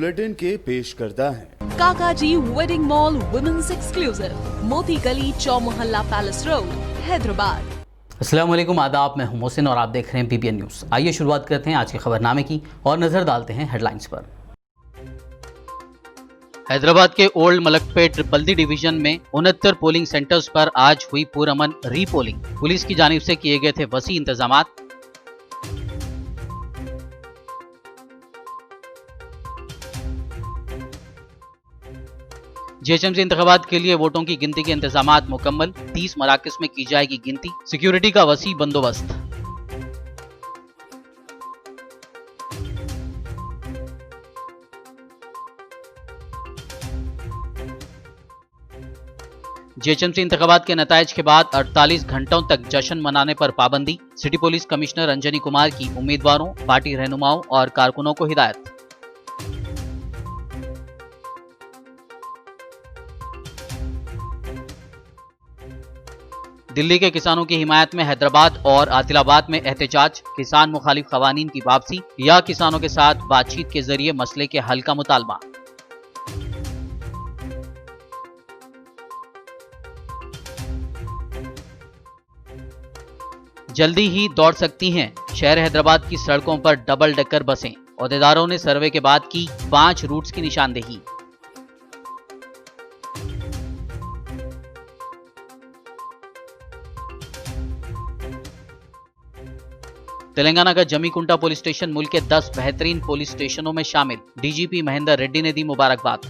Bulletin के पेश करता है काकाजी वेडिंग मॉल वुमेन्स एक्सक्लूसिव, मोती गली, चौमोहल्ला पैलेस रोड, हैदराबाद। अस्सलाम वालेकुम, आदाब। मैं हूं मोहसिन और आप देख रहे हैं BPN न्यूज़। आइए शुरुआत करते हैं आज के खबरनामे की और नजर डालते हैं हेडलाइंस पर। हैदराबाद के ओल्ड मलकपेट बल्दी डिवीजन में 69 पोलिंग सेंटर्स पर आज हुई पुरअमन रीपोलिंग। पुलिस की जानिब से किए गए थे वसी इंतजामात। GHMC इंतखाबात के लिए वोटों की गिनती के इंतजामात मुकम्मल। 30 मराकज़ में की जाएगी गिनती। सिक्योरिटी का वसी बंदोबस्त। GHMC इंतखाबात के नताइज के बाद 48 घंटों तक जश्न मनाने पर पाबंदी। City police commissioner Anjani Kumar की उम्मीदवारों, पार्टी रहनुमाओं और कारकुनों को हिदायत। दिल्ली के किसानों की हिमायत में हैदराबाद और आदिलाबाद में एहतजाज। किसान मुखालिफ कवानीन की वापसी या किसानों के साथ बातचीत के जरिए मसले के हल का मुतालबा। जल्दी ही दौड़ सकती हैं शहर हैदराबाद की सड़कों पर डबल डेकर बसें। ओहदेदारों ने सर्वे के बाद की 5 रूट्स की निशानदेही। तेलंगाना का जमीकुंटा पुलिस स्टेशन मुल्क के 10 बेहतरीन पुलिस स्टेशनों में शामिल। DGP महेंदर रेड्डी ने दी मुबारकबाद।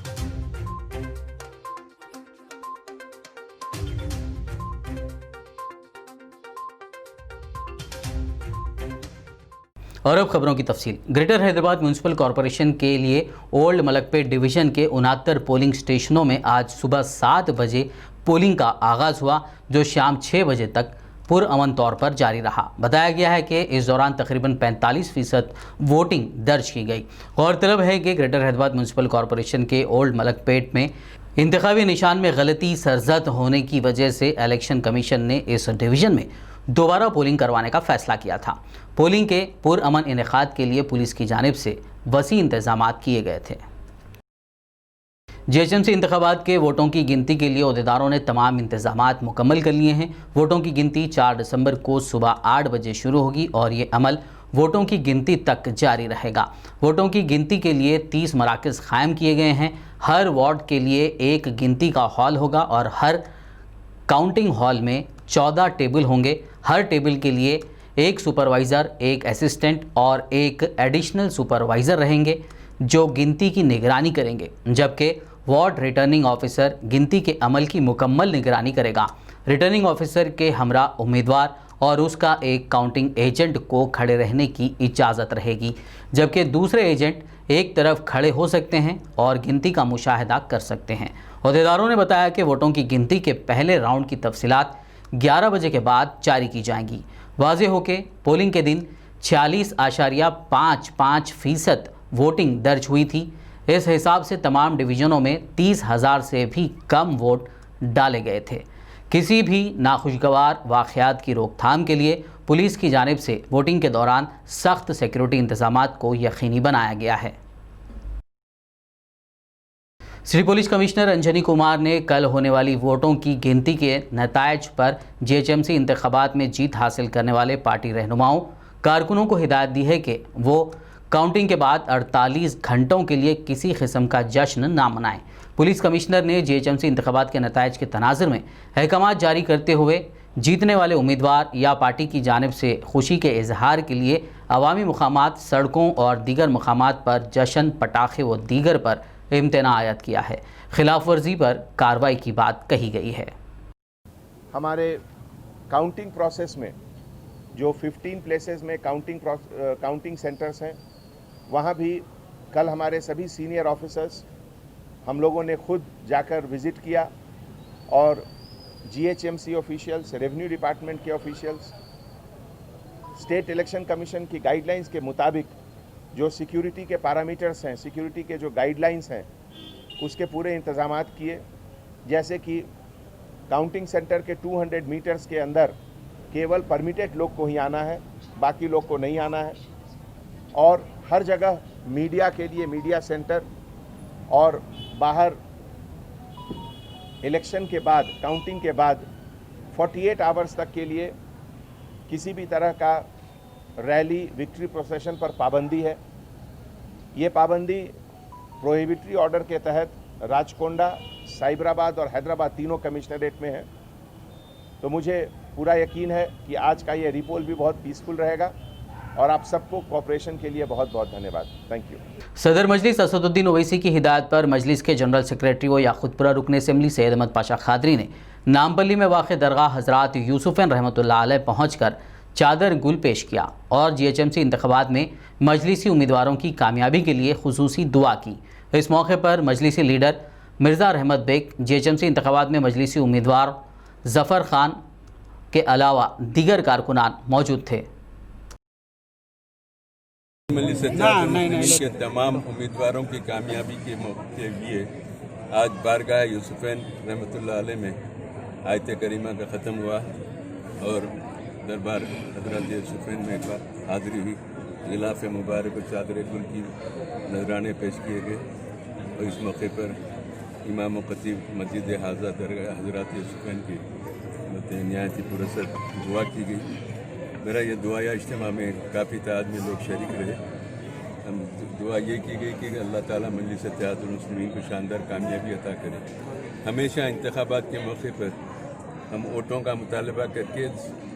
और अब खबरों की तफसील। ग्रेटर हैदराबाद म्यूनिसिपल कॉरपोरेशन के लिए ओल्ड मलकपेट डिवीजन के 69 पोलिंग स्टेशनों में आज सुबह 7 बजे पोलिंग का आगाज़ हुआ, जो शाम 6 बजे तक पुरअमन तौर पर जारी रहा। बताया गया है कि इस दौरान तकरीबन 45% वोटिंग दर्ज की गई। गौरतलब है कि ग्रेटर हैदराबाद म्यूनिसिपल कॉरपोरेशन के ओल्ड मलकपेट में इंतखाबी निशान में गलती सरजद होने की वजह से इलेक्शन कमीशन ने इस डिवीज़न में दोबारा पोलिंग करवाने का फैसला किया था। पोलिंग के पुरअमन इनेकाद के लिए पुलिस की जानिब से वसी इंतजामात किए गए थे। GHMC इंतखाबात के वोटों की गिनती के लिए ओहदेदारों ने तमाम इंतजामात मुकम्मल कर लिए हैं। वोटों की गिनती 4 दिसंबर को सुबह 8 बजे शुरू होगी और ये अमल वोटों की गिनती तक जारी रहेगा। वोटों की गिनती के लिए 30 मराकज़ कायम किए गए हैं। हर वार्ड के लिए एक गिनती का हॉल होगा और हर काउंटिंग हॉल में 14 टेबल होंगे। हर टेबल के लिए एक सुपरवाइज़र, एक असिस्टेंट और एक एडिशनल सुपरवाइज़र रहेंगे जो गिनती की निगरानी करेंगे, जबकि वार्ड रिटर्निंग ऑफिसर गिनती के अमल की मुकम्मल निगरानी करेगा। रिटर्निंग ऑफिसर के हमरा उम्मीदवार और उसका एक काउंटिंग एजेंट को खड़े रहने की इजाज़त रहेगी, जबकि दूसरे एजेंट एक तरफ खड़े हो सकते हैं और गिनती का मुशाहिदा कर सकते हैं। ओहदेदारों ने बताया कि वोटों की गिनती के पहले राउंड की तफसीलात 11 बजे के बाद जारी की जाएंगी। वाज़ेह हो के पोलिंग के दिन 46.55% वोटिंग दर्ज हुई थी। इस हिसाब से तमाम डिवीज़नों में 30,000 से भी कम वोट डाले गए थे। किसी भी नाखुशगवार वाक़यात की रोकथाम के लिए पुलिस की जानिब से वोटिंग के दौरान सख्त सिक्योरिटी इंतजामात को यकीनी बनाया गया है। City police commissioner Anjani Kumar ने कल होने वाली वोटों की गिनती के नताइज पर GHMC इंतखाबात में जीत हासिल करने वाले पार्टी रहनुमाओं, कारकुनों को हिदायत दी है कि वो काउंटिंग के बाद 48 घंटों के लिए किसी किस्म का जश्न ना मनाएं। पुलिस कमिश्नर ने GHMC इंतखाबात के नताइज के तनाज़ुर में अहकामात जारी करते हुए जीतने वाले उम्मीदवार या पार्टी की जानिब से खुशी के इजहार के लिए अवामी मुकामात, सड़कों और दीगर मुकामात पर जश्न, पटाखे व दीगर पर इम्तना आयद किया है। खिलाफ वर्जी पर कार्रवाई की बात कही गई है। हमारे काउंटिंग प्रोसेस में जो 15 प्लेसेस में काउंटिंग सेंटर्स हैं, वहाँ भी कल हमारे सभी सीनियर ऑफिसर्स हम लोगों ने खुद जाकर विज़िट किया और GHMC ऑफिशियल्स, रेवेन्यू डिपार्टमेंट के ऑफिशियल्स, स्टेट इलेक्शन कमीशन की गाइडलाइंस के मुताबिक जो सिक्योरिटी के पैरामीटर्स हैं, सिक्योरिटी के जो गाइडलाइंस हैं, उसके पूरे इंतज़ामात किए। जैसे कि काउंटिंग सेंटर के 200 मीटर्स के अंदर केवल परमिटेड लोग को ही आना है, बाकी लोग को नहीं आना है। और हर जगह मीडिया के लिए मीडिया सेंटर और बाहर इलेक्शन के बाद, काउंटिंग के बाद 48 आवर्स तक के लिए किसी भी तरह का रैली, विक्ट्री प्रोसेशन पर पाबंदी है। ये पाबंदी प्रोहिबिटरी ऑर्डर के तहत राचकोंडा, साइबराबाद और हैदराबाद तीनों कमिश्नरेट में है। तो मुझे पूरा यकीन है कि आज का ये रिपोल भी बहुत पीसफुल रहेगा और आप सबको कोऑपरेशन के लिए बहुत बहुत धन्यवाद। Thank you. सदर मजलिस असदुद्दीन ओवैसी की हिदायत पर मजलिस के जनरल सेक्रेटरी व याखुतपुरा रुकन असम्बली सैयद अहमद पाशा खादरी ने नामपल्ली में वाक़ दरगाह हज़रात यूसुफ़ैन रहमतुल्लाह अलैह पहुँचकर चादर गुल पेश किया और GHMC इंतख़ाबात में मजलिसी उम्मीदवारों की कामयाबी के लिए खुसूसी दुआ की। इस मौके पर मजलिसी लीडर मिर्ज़ा रहमत बेग, GHMC इंतख़ाबात में मजलिसी उम्मीदवार ज़फ़र ख़ान के अलावा दीगर कारकुनान मौजूद थे। के तमाम उम्मीदवारों की कामयाबी के लिए आज बारगाह यूसुफ़ैन रहमतुल्लाह अलैह में आयत करीमा का ख़त्म हुआ और दरबार हज़रत यूसुफ़ैन में एक बार हाज़िरी हुई। गिलाफ़ मुबारक और चादर गुल की नजराने पेश किए गए और इस मौके पर इमाम ख़तीब मस्जिद हाज़ा दरगाह हज़रत यूसुफ़ैन की नहायत पुरसर दुआ की गई। मेरा ये दुआया इज्तिमा में काफ़ी तादाद में लोग शरीक रहे। हम दुआ ये की गई कि अल्लाह ताला मजलिस इत्तेहादुल मुस्लिमीन को शानदार कामयाबी अता करे। हमेशा इंतखाबात के मौके पर हम वोटों का मुतालबा करके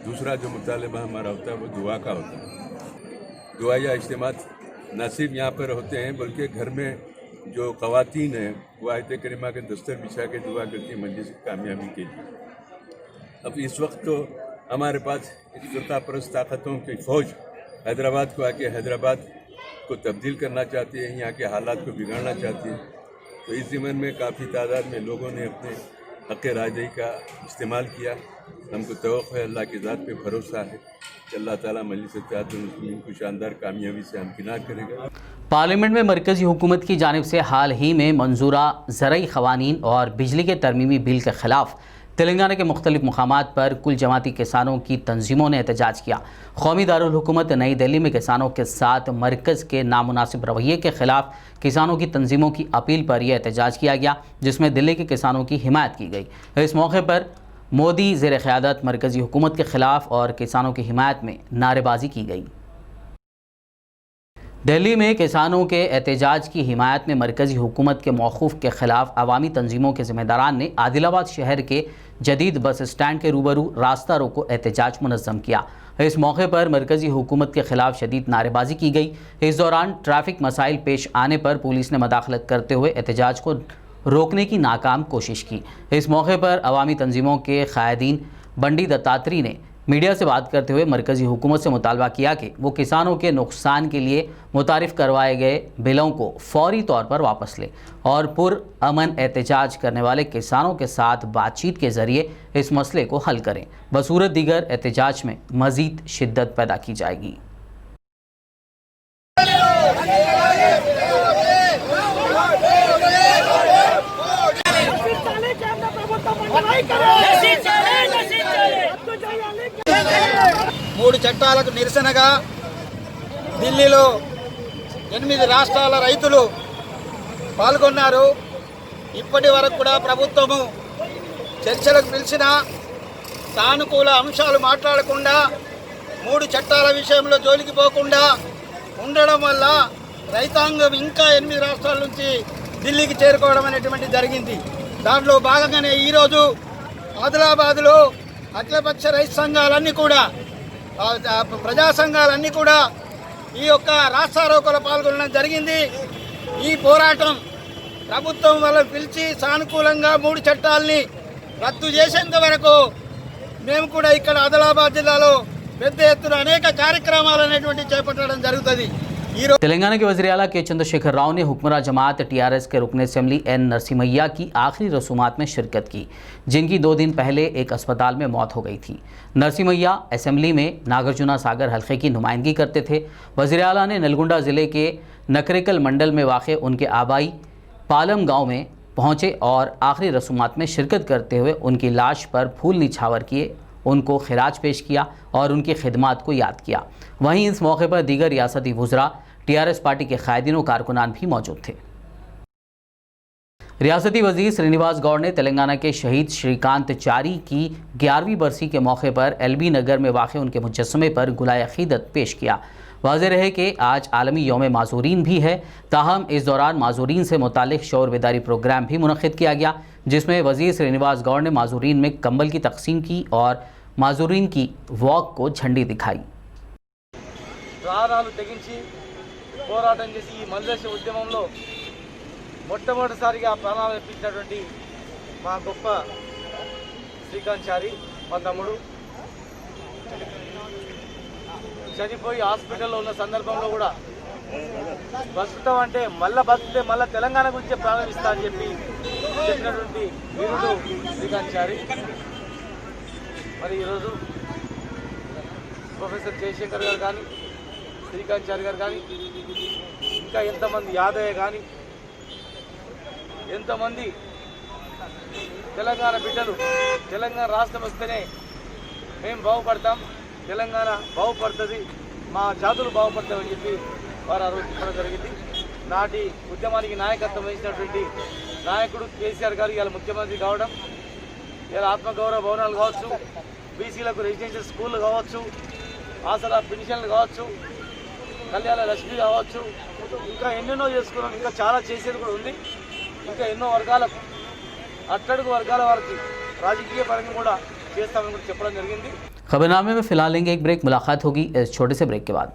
दूसरा जो मुतालबा हमारा होता है वो दुआ का होता है। दुआया इज्तिमा न सिर्फ यहाँ पर होते हैं बल्कि घर में जो ख़वातीन हैं वो आयत करीमा के दस्तर बिछा के दुआ करती हैं मजलिस की कामयाबी के लिए। अब इस वक्त तो हमारे पास फ़िरका परस्त ताकतों की फ़ौज हैदराबाद को आके हैदराबाद को तब्दील करना चाहती है, यहाँ के हालात को बिगाड़ना चाहती है। तो इस ज़िम्मन में काफ़ी तादाद में लोगों ने अपने हक़ रायदही का इस्तेमाल किया। हमको तवक्कुह है, अल्लाह की ज़ात पे भरोसा है कि अल्लाह ताला मजलिस इत्तेहादुल मुस्लिमीन को शानदार कामयाबी से हमकिनार करेगा। पार्लियामेंट में मरकज़ी हुकूमत की जानिब से हाल ही में मंजूरा ज़रई क़वानीन और बिजली के तरमीमी बिल के ख़िलाफ़ तेलंगाना के मुख्तलिफ मकामात पर कुल जमाती किसानों की तंजीमों ने एहतजाज किया। कौमी दारुल हुकूमत नई दिल्ली में किसानों के साथ मरकज़ के नामुनासिब रवैये के ख़िलाफ़ किसानों की तंजीमों की अपील पर यह एहतजाज किया गया, जिसमें दिल्ली के किसानों की हिमायत की गई। इस मौके पर मोदी ज़ेर क़यादत मरकज़ी हुकूमत के ख़िलाफ़ और किसानों की हिमायत में नारेबाजी की गई। दिल्ली में किसानों के एहतजाज की हिमायत में मरकज़ी हुकूमत के मौक़ूफ़ के ख़िलाफ़ अवामी तंजीमों के ज़िम्मेदारान ने आदिलाबाद शहर के जदीद बस स्टैंड के रूबरू रास्ता रोको एहतजाज मुनज़्ज़म किया। इस मौके पर मरकज़ी हुकूमत के ख़िलाफ़ शदीद नारेबाजी की गई। इस दौरान ट्रैफिक मसाइल पेश आने पर पुलिस ने मदाखलत करते हुए एहतजाज को रोकने की नाकाम कोशिश की। इस मौके पर अवामी तंजीमों के क़ायदीन बंडी दत्तात्री ने मीडिया से बात करते हुए मरकज़ी हुकूमत से मुतालबा किया कि वो किसानों के नुकसान के लिए मुतारिफ़ करवाए गए बिलों को फौरी तौर पर वापस ले और पुरअमन एहतजाज करने वाले किसानों के साथ बातचीत के ज़रिए इस मसले को हल करें। बसूरत दीगर एहतजाज में मज़ीद शिद्दत पैदा की जाएगी। మూడు చట్టాలకు నిరసనగా ఢిల్లీలో 8 రాష్ట్రాల రైతులు పాల్గొన్నారు. ఇప్పటి వరకు కూడా ప్రభుత్వము చర్చలకు పిలిచినా సానుకూల అంశాలు మాట్లాడకుండా 3 చట్టాల విషయంలో జోలికి పోకుండా ఉండడం వల్ల రైతాంగం ఇంకా 8 రాష్ట్రాల నుంచి ఢిల్లీకి చేరుకోవడం అనేటువంటి జరిగింది. దాంట్లో భాగంగానే ఈరోజు ఆదిలాబాద్లో అఖిలపక్ష రైతు సంఘాలన్నీ కూడా ప్రజా సంఘాలన్నీ కూడా ఈ యొక్క రాస్తారోకోలో పాల్గొనడం జరిగింది. ఈ పోరాటం ప్రభుత్వం వాళ్ళని పిలిచి సానుకూలంగా 3 చట్టాలని రద్దు చేసేంత వరకు మేము కూడా ఇక్కడ ఆదిలాబాద్ జిల్లాలో పెద్ద ఎత్తున అనేక కార్యక్రమాలు అనేటువంటి చేపట్టడం జరుగుతుంది. तेलंगाना के वज़ीर आला के चंद्रशेखर राव ने हुक्मरां जमात TRS के रुकन असम्बली N नरसिम्हैया की आखिरी रसूमात में शिरकत की, जिनकी 2 दिन पहले एक अस्पताल में मौत हो गई थी। नरसिम्हैया असम्बली में नागार्जुना सागर हल्के की नुमाइंदगी करते थे। वज़ीर आला ने नलगुंडा ज़िले के नकरेकल मंडल में वाक़ उनके आबाई पालम गाँव में पहुँचे और आखिरी रसूमात में शिरकत करते हुए उनकी लाश पर फूल निछावर किए, उनको खिराज पेश किया और उनकी खिदमात को याद किया। वहीं इस मौके पर दीगर रियासती वुज़रा, TRS पार्टी के क़ायदीन व कारकुनान भी मौजूद थे। रियासती वजीर श्रीनिवास गौड़ ने तेलंगाना के शहीद श्रीकांत चारी की 11वीं बरसी के मौके पर एलबी नगर में वाक़ उनके मुजस्समे पर गुलाए अक़ीदत पेश किया। वाज़ेह रहे कि आज आलमी यौम माजूरीन भी है, ताहम इस दौरान माजूरीन से मुतालिक शौर बेदारी प्रोग्राम भी मुनक़्क़िद किया गया, जिसमें वज़ीर श्रीनिवास गौड़ ने माजूरीन में कंबल की तकसीम की और माजूरीन की वॉक को झंडी दिखाई। ప్రాణాలు తెగించి పోరాటం చేసి ఈ మల్లేశ ఉద్యమంలో మొట్టమొదటిసారిగా ప్రాణాలు అర్పించినటువంటి మా గొప్ప శ్రీకాంత్ చారి మా తమ్ముడు చనిపోయి హాస్పిటల్లో ఉన్న సందర్భంలో కూడా బతుకుతాం అంటే మళ్ళీ బతికితే మళ్ళీ తెలంగాణ గురించే ప్రాణం ఇస్తా అని చెప్పినటువంటి వీరుడు శ్రీకాంత్ చారి. మరి ఈరోజు ప్రొఫెసర్ జయశంకర్ గారు కానీ, శ్రీకాంత్ చారి గారు కానీ, ఇంకా ఎంతమంది యాదయ్య కానీ, ఎంతమంది తెలంగాణ బిడ్డలు తెలంగాణ రాష్ట్రం వస్తేనే మేము బాగుపడతాం, తెలంగాణ బాగుపడుతుంది, మా జాతులు బాగుపడతామని చెప్పి వారు ఆ రోజు చెప్పడం జరిగింది. నాటి ఉద్యమానికి నాయకత్వం వహించినటువంటి నాయకుడు కేసీఆర్ గారు ఇవాళ ముఖ్యమంత్రి కావడం, ఇలా ఆత్మగౌరవ భవనాలు కావచ్చు, బీసీలకు రెసిడెన్షియల్ స్కూళ్ళు కావచ్చు, ఆసరా పెన్షన్లు కావచ్చు, కళ్యాణ లక్ష్మి కావచ్చు, ఇంకా ఎన్నెన్నో చేసుకున్నాం. ఇంకా చాలా చేసేది కూడా ఉంది. ఇంకా ఎన్నో వర్గాలకు, అట్టడుగు వర్గాల వారికి రాజకీయ పరంగా కూడా చేస్తామని కూడా చెప్పడం జరిగింది. खबरनामे में फिलहाल लेंगे एक ब्रेक, मुलाकात होगी इस छोटे से ब्रेक के बाद।